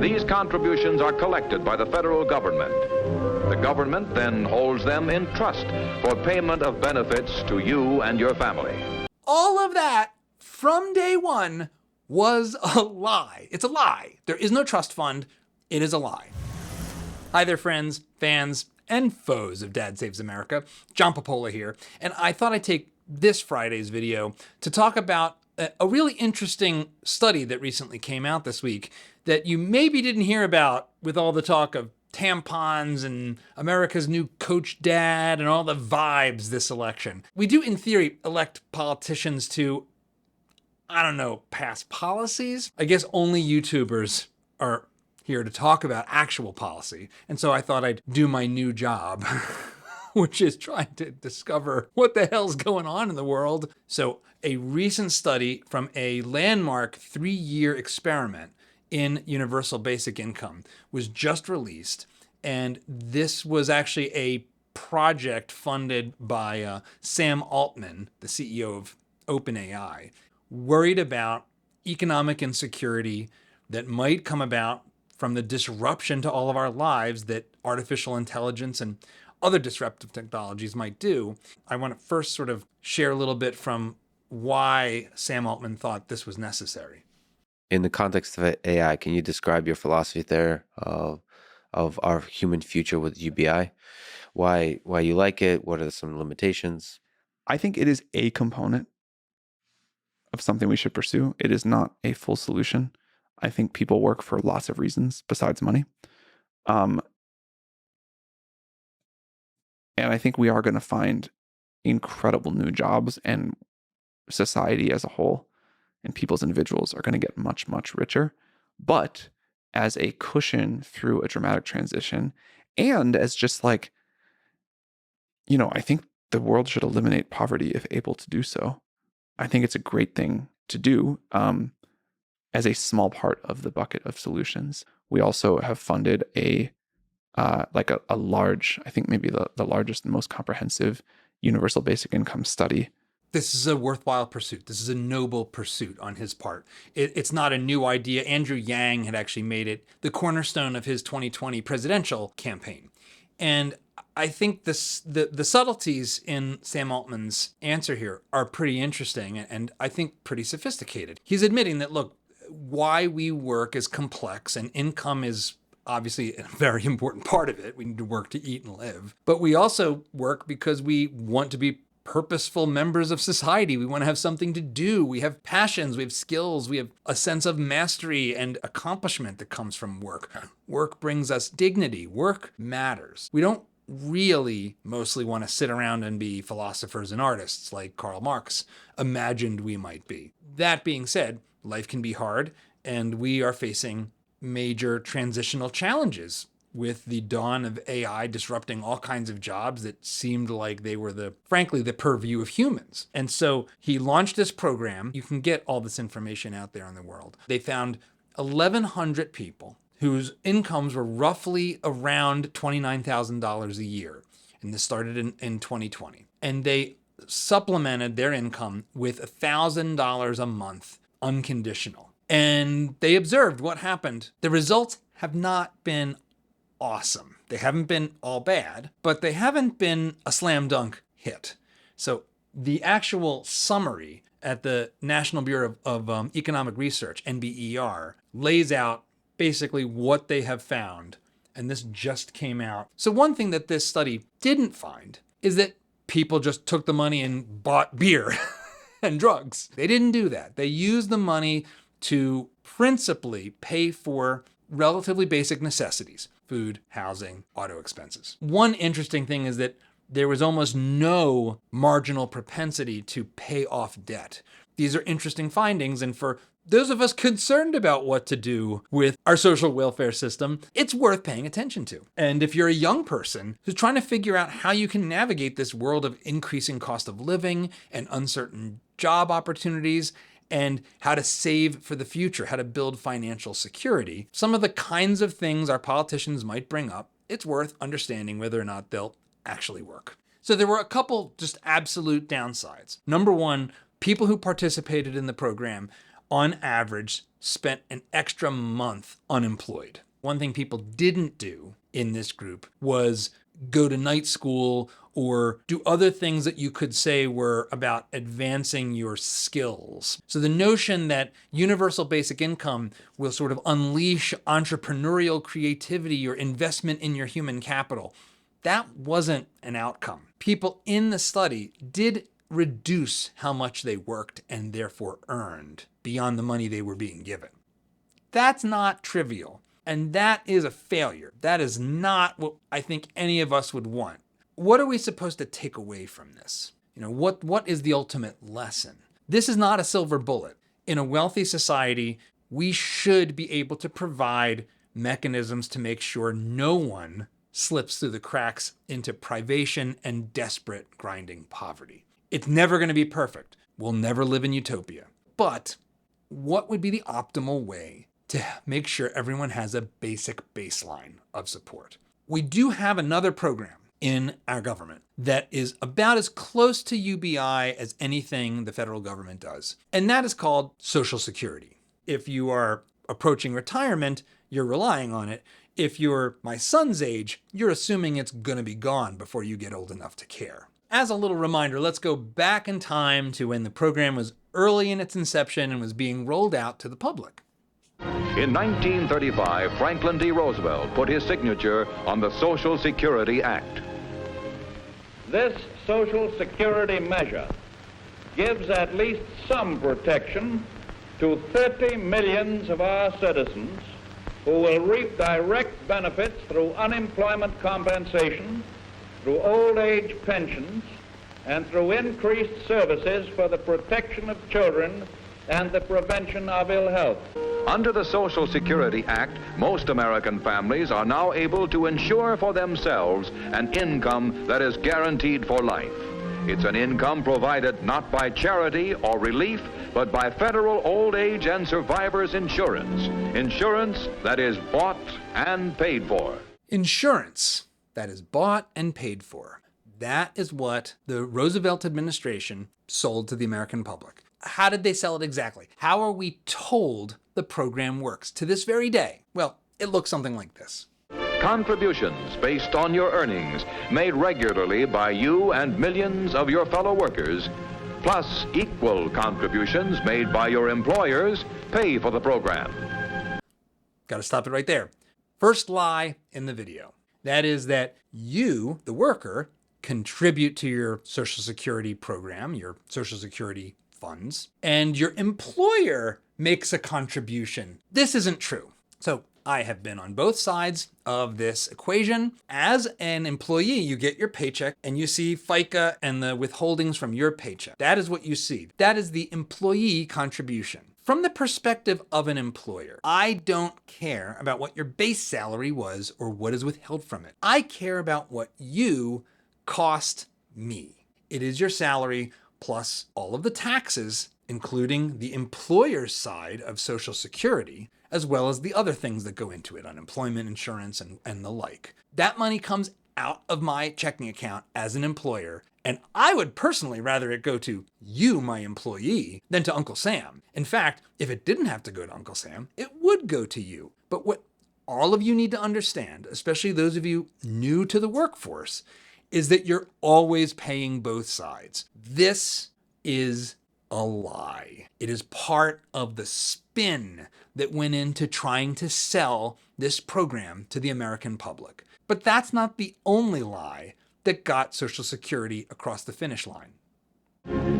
These contributions are collected by the federal government. The government then holds them in trust for payment of benefits to you and your family. All of that from day one was a lie. It's a lie. There is no trust fund. It is a lie. Hi there, friends, fans, and foes of Dad Saves America. John Popola here, and I thought I'd take this Friday's video to talk about a really interesting study that recently came out this week that you maybe didn't hear about with all the talk of tampons and America's new coach dad and all the vibes this election. We do, in theory, elect politicians to, I don't know, pass policies. I guess only YouTubers are here to talk about actual policy. And so I thought I'd do my new job, which is trying to discover what the hell's going on in the world. So a recent study from a landmark 3-year experiment in universal basic income was just released. And this was actually a project funded by Sam Altman, the CEO of OpenAI, worried about economic insecurity that might come about from the disruption to all of our lives that artificial intelligence and other disruptive technologies might do. I want to first sort of share a little bit from why Sam Altman thought this was necessary. In the context of AI, can you describe your philosophy there of our human future with UBI? Why you like it? What are some limitations? I think it is a component of something we should pursue. It is not a full solution. I think people work for lots of reasons besides money. And I think we are going to find incredible new jobs, and society as a whole and people's individuals are going to get much, much richer. But as a cushion through a dramatic transition, and as just like, I think the world should eliminate poverty if able to do so. I think it's a great thing to do as a small part of the bucket of solutions. We also have funded a large, I think maybe the largest and most comprehensive universal basic income study. This is a worthwhile pursuit. This is a noble pursuit on his part. It's not a new idea. Andrew Yang had actually made it the cornerstone of his 2020 presidential campaign. And I think the subtleties in Sam Altman's answer here are pretty interesting and I think pretty sophisticated. He's admitting that, look, why we work is complex and income is obviously a very important part of it. We need to work to eat and live. But we also work because we want to be purposeful members of society. We want to have something to do. We have passions, we have skills, we have a sense of mastery and accomplishment that comes from work. Work brings us dignity. Work matters. We don't really mostly want to sit around and be philosophers and artists like Karl Marx imagined we might be. That being said, life can be hard, and we are facing major transitional challenges with the dawn of AI disrupting all kinds of jobs that seemed like they were frankly, the purview of humans. And so he launched this program. You can get all this information out there in the world. They found 1,100 people whose incomes were roughly around $29,000 a year. And this started in 2020. And they supplemented their income with $1,000 a month, unconditional. And they observed what happened. The results have not been awesome. They haven't been all bad, but they haven't been a slam dunk hit. So the actual summary at the National Bureau of Economic Research, NBER, lays out basically what they have found. And this just came out. So one thing that this study didn't find is that people just took the money and bought beer and drugs. They didn't do that. They used the money to principally pay for relatively basic necessities: food, housing, auto expenses. One interesting thing is that there was almost no marginal propensity to pay off debt. These are interesting findings, and for those of us concerned about what to do with our social welfare system, it's worth paying attention to. And if you're a young person who's trying to figure out how you can navigate this world of increasing cost of living and uncertain job opportunities, and how to save for the future, how to build financial security, some of the kinds of things our politicians might bring up, it's worth understanding whether or not they'll actually work. So there were a couple just absolute downsides. Number one, people who participated in the program on average, spent an extra month unemployed. One thing people didn't do in this group was go to night school or do other things that you could say were about advancing your skills. So the notion that universal basic income will sort of unleash entrepreneurial creativity or investment in your human capital, that wasn't an outcome. People in the study did reduce how much they worked and therefore earned beyond the money they were being given. That's not trivial. And that is a failure. That is not what I think any of us would want. What are we supposed to take away from this? What is the ultimate lesson? This is not a silver bullet. In a wealthy society, we should be able to provide mechanisms to make sure no one slips through the cracks into privation and desperate grinding poverty. It's never going to be perfect. We'll never live in utopia. But what would be the optimal way to make sure everyone has a basic baseline of support? We do have another program in our government that is about as close to UBI as anything the federal government does, and that is called Social Security. If you are approaching retirement, you're relying on it. If you're my son's age, you're assuming it's going to be gone before you get old enough to care. As a little reminder, let's go back in time to when the program was early in its inception and was being rolled out to the public. In 1935, Franklin D. Roosevelt put his signature on the Social Security Act. This Social Security measure gives at least some protection to 30 million of our citizens who will reap direct benefits through unemployment compensation, through old age pensions, and through increased services for the protection of children and the prevention of ill health. Under the Social Security Act, most American families are now able to ensure for themselves an income that is guaranteed for life. It's an income provided not by charity or relief, but by federal old age and survivors insurance. Insurance that is bought and paid for. Insurance that is bought and paid for. That is what the Roosevelt administration sold to the American public. How did they sell it exactly? How are we told the program works to this very day? Well, it looks something like this. Contributions based on your earnings made regularly by you and millions of your fellow workers, plus equal contributions made by your employers, pay for the program. Got to stop it right there. First lie in the video. That is that you, the worker, contribute to your Social Security program, your Social Security funds, and your employer makes a contribution. This isn't true. So I have been on both sides of this equation. As an employee, you get your paycheck and you see FICA and the withholdings from your paycheck. That is what you see. That is the employee contribution. From the perspective of an employer, I don't care about what your base salary was or what is withheld from it. I care about what you cost me. It is your salary plus all of the taxes, including the employer's side of Social Security, as well as the other things that go into it, unemployment insurance and the like. That money comes out of my checking account as an employer, and I would personally rather it go to you, my employee, than to Uncle Sam. In fact, if it didn't have to go to Uncle Sam, it would go to you. But what all of you need to understand, especially those of you new to the workforce, is that you're always paying both sides. This is a lie. It is part of the spin that went into trying to sell this program to the American public. But that's not the only lie that got Social Security across the finish line.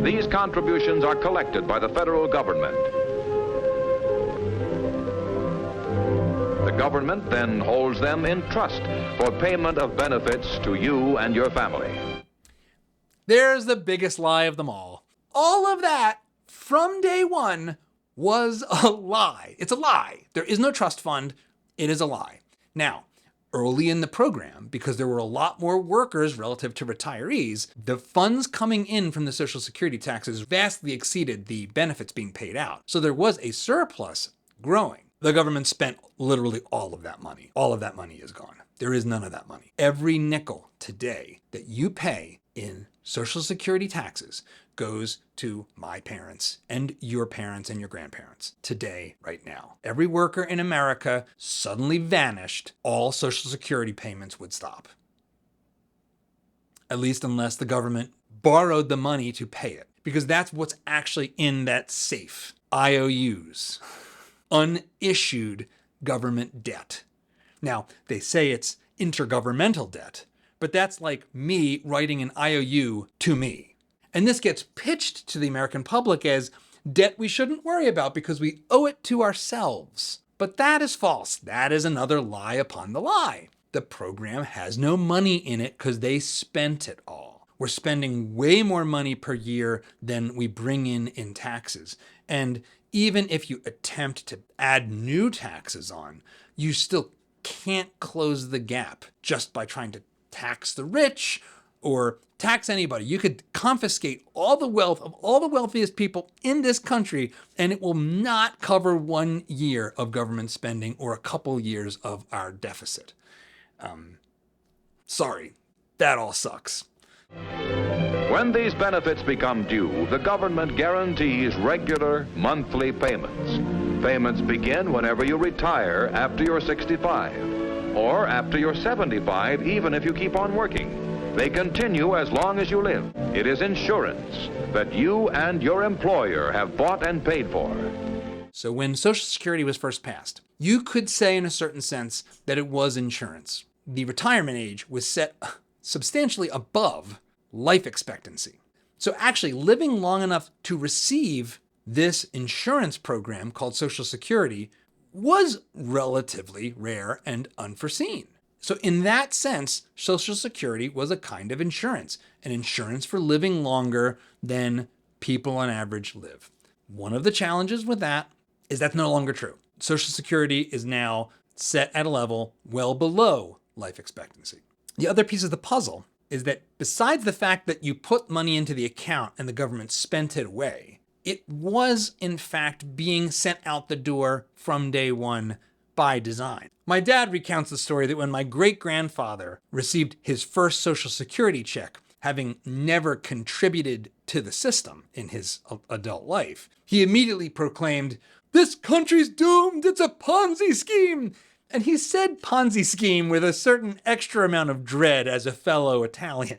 These contributions are collected by the federal government. The government then holds them in trust for payment of benefits to you and your family. There's the biggest lie of them all. All of that from day one was a lie. It's a lie. There is no trust fund. It is a lie. Now, early in the program, because there were a lot more workers relative to retirees, the funds coming in from the Social Security taxes vastly exceeded the benefits being paid out. So there was a surplus growing. The government spent literally all of that money. All of that money is gone. There is none of that money. Every nickel today that you pay in Social Security taxes goes to my parents and your grandparents today, right now. Every worker in America suddenly vanished, all Social Security payments would stop. At least unless the government borrowed the money to pay it, because that's what's actually in that safe. IOUs, unissued government debt. Now, they say it's intergovernmental debt, but that's like me writing an IOU to me. And this gets pitched to the American public as debt we shouldn't worry about because we owe it to ourselves. But that is false. That is another lie upon the lie. The program has no money in it because they spent it all. We're spending way more money per year than we bring in taxes. And even if you attempt to add new taxes on, you still can't close the gap just by trying to tax the rich or tax anybody. You could confiscate all the wealth of all the wealthiest people in this country, and it will not cover 1 year of government spending or a couple years of our deficit. Sorry, that all sucks. When these benefits become due, the government guarantees regular monthly payments. Payments begin whenever you retire after you're 65, or after you're 75, even if you keep on working. They continue as long as you live. It is insurance that you and your employer have bought and paid for. So when Social Security was first passed, you could say in a certain sense that it was insurance. The retirement age was set substantially above life expectancy. So actually living long enough to receive this insurance program called Social Security was relatively rare and unforeseen. So in that sense, Social Security was a kind of insurance, an insurance for living longer than people on average live. One of the challenges with that is that's no longer true. Social Security is now set at a level well below life expectancy. The other piece of the puzzle is that besides the fact that you put money into the account and the government spent it away, it was in fact being sent out the door from day one by design. My dad recounts the story that when my great-grandfather received his first Social Security check, having never contributed to the system in his adult life, he immediately proclaimed, "This country's doomed, it's a Ponzi scheme!" And he said Ponzi scheme with a certain extra amount of dread as a fellow Italian.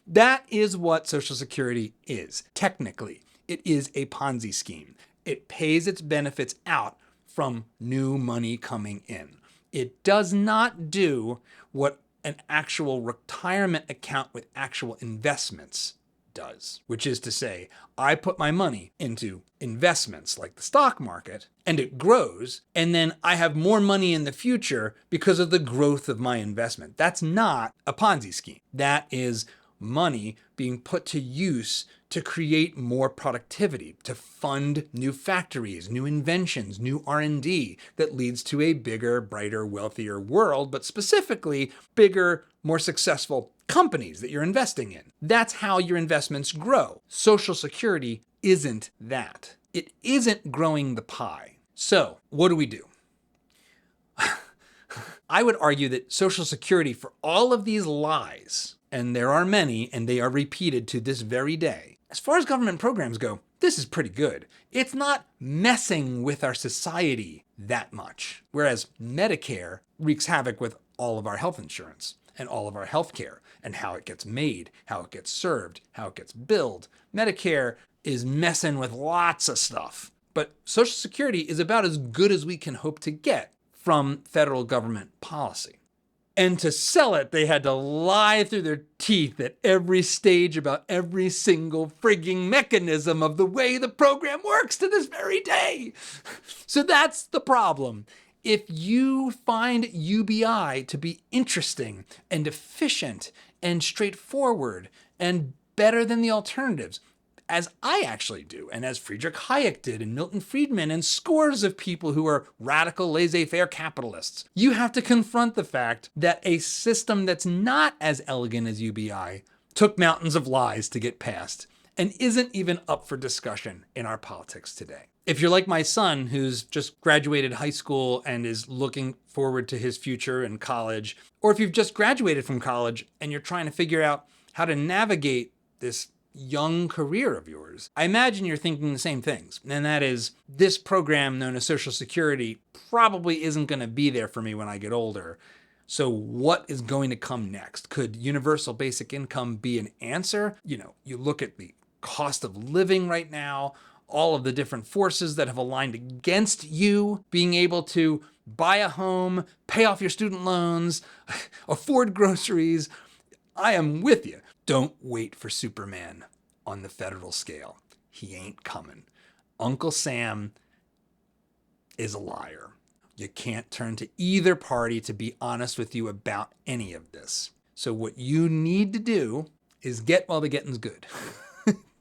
That is what Social Security is. Technically, it is a Ponzi scheme. It pays its benefits out from new money coming in. It does not do what an actual retirement account with actual investments does, which is to say, I put my money into investments like the stock market and it grows, and then I have more money in the future because of the growth of my investment. That's not a Ponzi scheme. That is money being put to use to create more productivity, to fund new factories, new inventions, new R&D that leads to a bigger, brighter, wealthier world, but specifically bigger, more successful companies that you're investing in. That's how your investments grow. Social Security isn't that. It isn't growing the pie. So what do we do? I would argue that Social Security, for all of these lies, and there are many, and they are repeated to this very day, as far as government programs go, this is pretty good. It's not messing with our society that much. Whereas Medicare wreaks havoc with all of our health insurance and all of our health care and how it gets made, how it gets served, how it gets billed. Medicare is messing with lots of stuff. But Social Security is about as good as we can hope to get from federal government policy. And to sell it, they had to lie through their teeth at every stage about every single frigging mechanism of the way the program works to this very day. So that's the problem. If you find UBI to be interesting and efficient and straightforward and better than the alternatives, as I actually do, and as Friedrich Hayek did, and Milton Friedman, and scores of people who are radical laissez-faire capitalists, you have to confront the fact that a system that's not as elegant as UBI took mountains of lies to get past and isn't even up for discussion in our politics today. If you're like my son, who's just graduated high school and is looking forward to his future in college, or if you've just graduated from college and you're trying to figure out how to navigate this young career of yours, I imagine you're thinking the same things. And that is, this program known as Social Security probably isn't going to be there for me when I get older. So what is going to come next? Could universal basic income be an answer? You look at the cost of living right now, all of the different forces that have aligned against you being able to buy a home, pay off your student loans, afford groceries. I am with you. Don't wait for Superman on the federal scale. He ain't coming. Uncle Sam is a liar. You can't turn to either party to be honest with you about any of this. So what you need to do is get while the getting's good.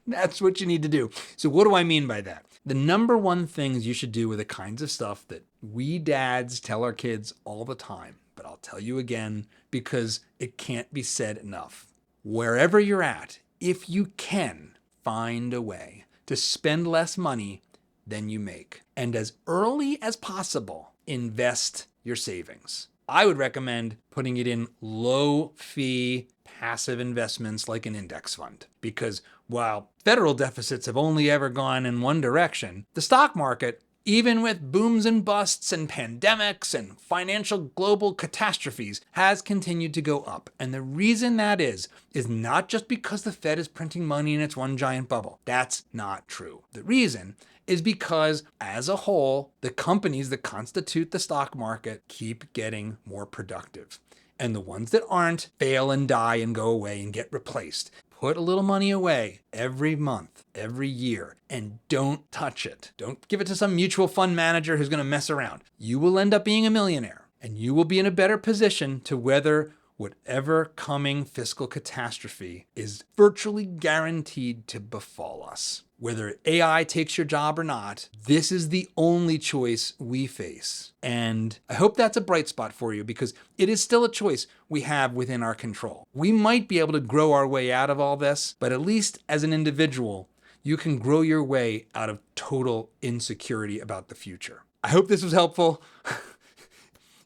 That's what you need to do. So what do I mean by that? The number one things you should do with the kinds of stuff that we dads tell our kids all the time, but I'll tell you again because it can't be said enough. Wherever you're at, if you can, find a way to spend less money than you make. And as early as possible, invest your savings. I would recommend putting it in low-fee passive investments like an index fund, because while federal deficits have only ever gone in one direction, the stock market, even with booms and busts and pandemics and financial global catastrophes, has continued to go up. And the reason that is not just because the Fed is printing money in its one giant bubble. That's not true. The reason is because, as a whole, the companies that constitute the stock market keep getting more productive. And the ones that aren't fail and die and go away and get replaced. Put a little money away every month, every year, and don't touch it. Don't give it to some mutual fund manager who's going to mess around. You will end up being a millionaire, and you will be in a better position to weather whatever coming fiscal catastrophe is virtually guaranteed to befall us. Whether AI takes your job or not, this is the only choice we face. And I hope that's a bright spot for you, because it is still a choice we have within our control. We might be able to grow our way out of all this, but at least as an individual, you can grow your way out of total insecurity about the future. I hope this was helpful.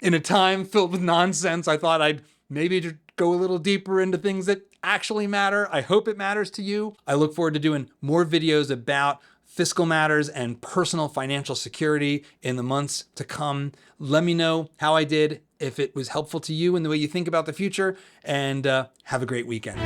In a time filled with nonsense, I thought I'd maybe just go a little deeper into things that actually matter. I hope it matters to you. I look forward to doing more videos about fiscal matters and personal financial security in the months to come. Let me know how I did, if it was helpful to you in the way you think about the future, and have a great weekend.